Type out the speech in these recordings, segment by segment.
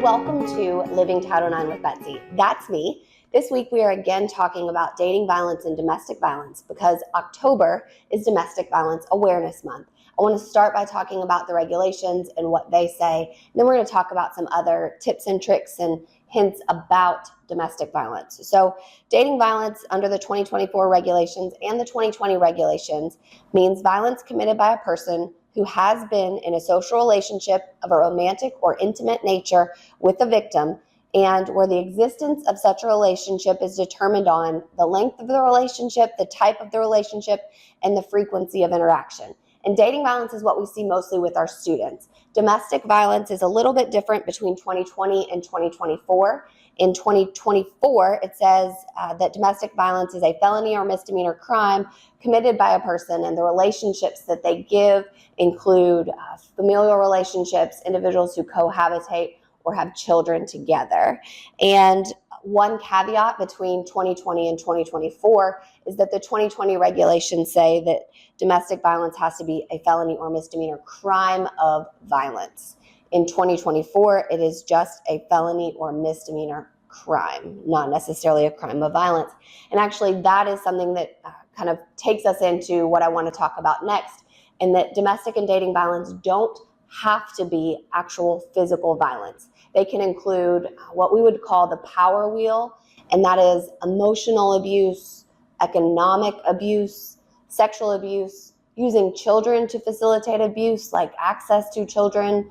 welcome to Living Title IX with Betsy. That's me. This week we are again talking about dating violence and domestic violence because October is Domestic Violence Awareness Month. I want to start by talking about the regulations and what they say. And then we're going to talk about some other tips and tricks and hints about domestic violence. So dating violence under the 2024 regulations and the 2020 regulations means violence committed by a person who has been in a social relationship of a romantic or intimate nature with the victim, and where the existence of such a relationship is determined on the length of the relationship, the type of the relationship, and the frequency of interaction. And dating violence is what we see mostly with our students. Domestic violence is a little bit different between 2020 and 2024. In 2024, it says that domestic violence is a felony or misdemeanor crime committed by a person, and the relationships that they give include familial relationships, individuals who cohabitate or have children together. And one caveat between 2020 and 2024 is that the 2020 regulations say that domestic violence has to be a felony or misdemeanor crime of violence. In 2024, it is just a felony or misdemeanor crime, not necessarily a crime of violence. And actually, that is something that kind of takes us into what I want to talk about next, and that domestic and dating violence don't have to be actual physical violence. They can include what we would call the power wheel, and that is emotional abuse, economic abuse, sexual abuse, using children to facilitate abuse, like access to children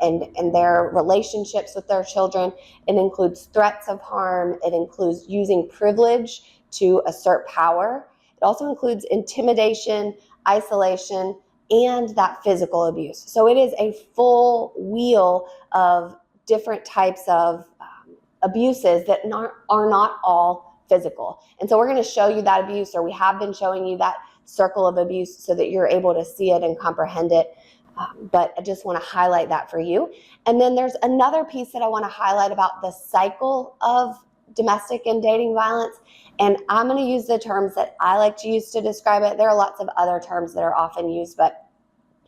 and their relationships with their children. It includes threats of harm. It includes using privilege to assert power. It also includes intimidation, isolation, and that physical abuse. So it is a full wheel of different types of abuses that are not all physical. And so we're going to show you that abuse, or we have been showing you that circle of abuse so that you're able to see it and comprehend it. But I just want to highlight that for you. And then there's another piece that I want to highlight about the cycle of domestic and dating violence. And I'm going to use the terms that I like to use to describe it. There are lots of other terms that are often used, but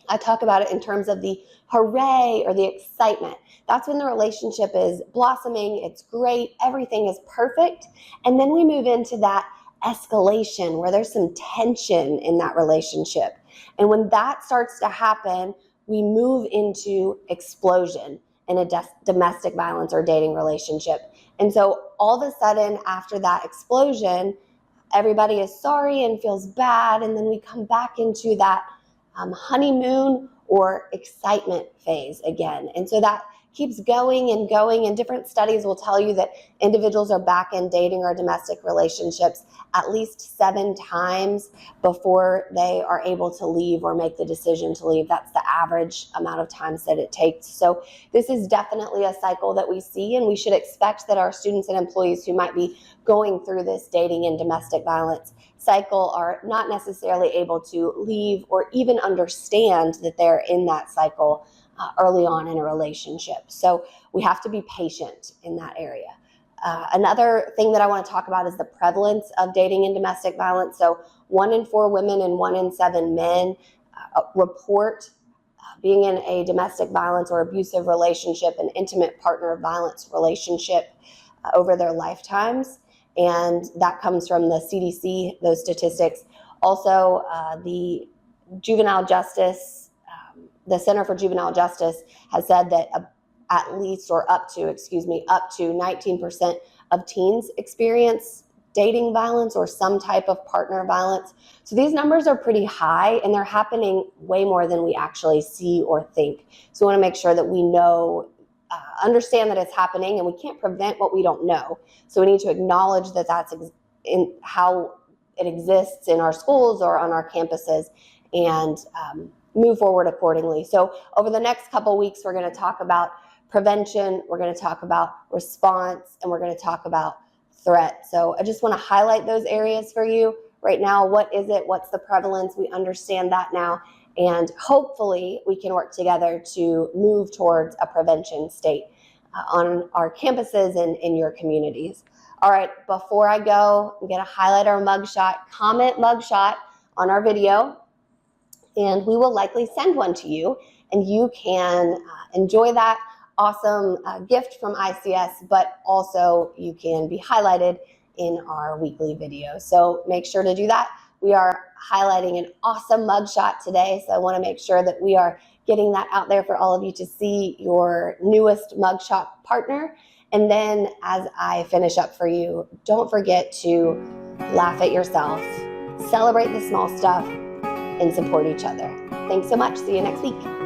I talk about it in terms of the hooray or the excitement. That's when the relationship is blossoming, it's great, everything is perfect. And then we move into that escalation where there's some tension in that relationship. And when that starts to happen, we move into explosion in a domestic violence or dating relationship. And so all of a sudden, after that explosion, everybody is sorry and feels bad. And then we come back into that honeymoon or excitement phase again. And so that keeps going and going. And different studies will tell you that individuals are back in dating or domestic relationships at least 7 times before they are able to leave or make the decision to leave. That's the average amount of times that it takes. So this is definitely a cycle that we see, and we should expect that our students and employees who might be going through this dating and domestic violence cycle are not necessarily able to leave or even understand that they're in that cycle early on in a relationship. So we have to be patient in that area. Another thing that I want to talk about is the prevalence of dating and domestic violence. So 1 in 4 women and 1 in 7 men report being in a domestic violence or abusive relationship, an intimate partner violence relationship over their lifetimes. And that comes from the CDC, those statistics. Also, the juvenile justice, the Center for Juvenile Justice has said that at least, or up to 19% of teens experience dating violence or some type of partner violence. So these numbers are pretty high, and they're happening way more than we actually see or think. So we want to make sure that we know, understand that it's happening, and we can't prevent what we don't know. So we need to acknowledge that that's in how it exists in our schools or on our campuses, and move forward accordingly. So over the next couple weeks, we're going to talk about prevention, we're going to talk about response, and we're going to talk about threat. So I just want to highlight those areas for you right now. What is it? What's the prevalence? We understand that now. And hopefully we can work together to move towards a prevention state on our campuses and in your communities. All right, before I go, I'm going to highlight our mugshot. Comment mugshot on our video, and we will likely send one to you, and you can enjoy that awesome gift from ICS, but also you can be highlighted in our weekly video. So make sure to do that. We are highlighting an awesome mugshot today, so I want to make sure that we are getting that out there for all of you to see your newest mugshot partner. And then as I finish up for you, don't forget to laugh at yourself, celebrate the small stuff, and support each other. Thanks so much. See you next week.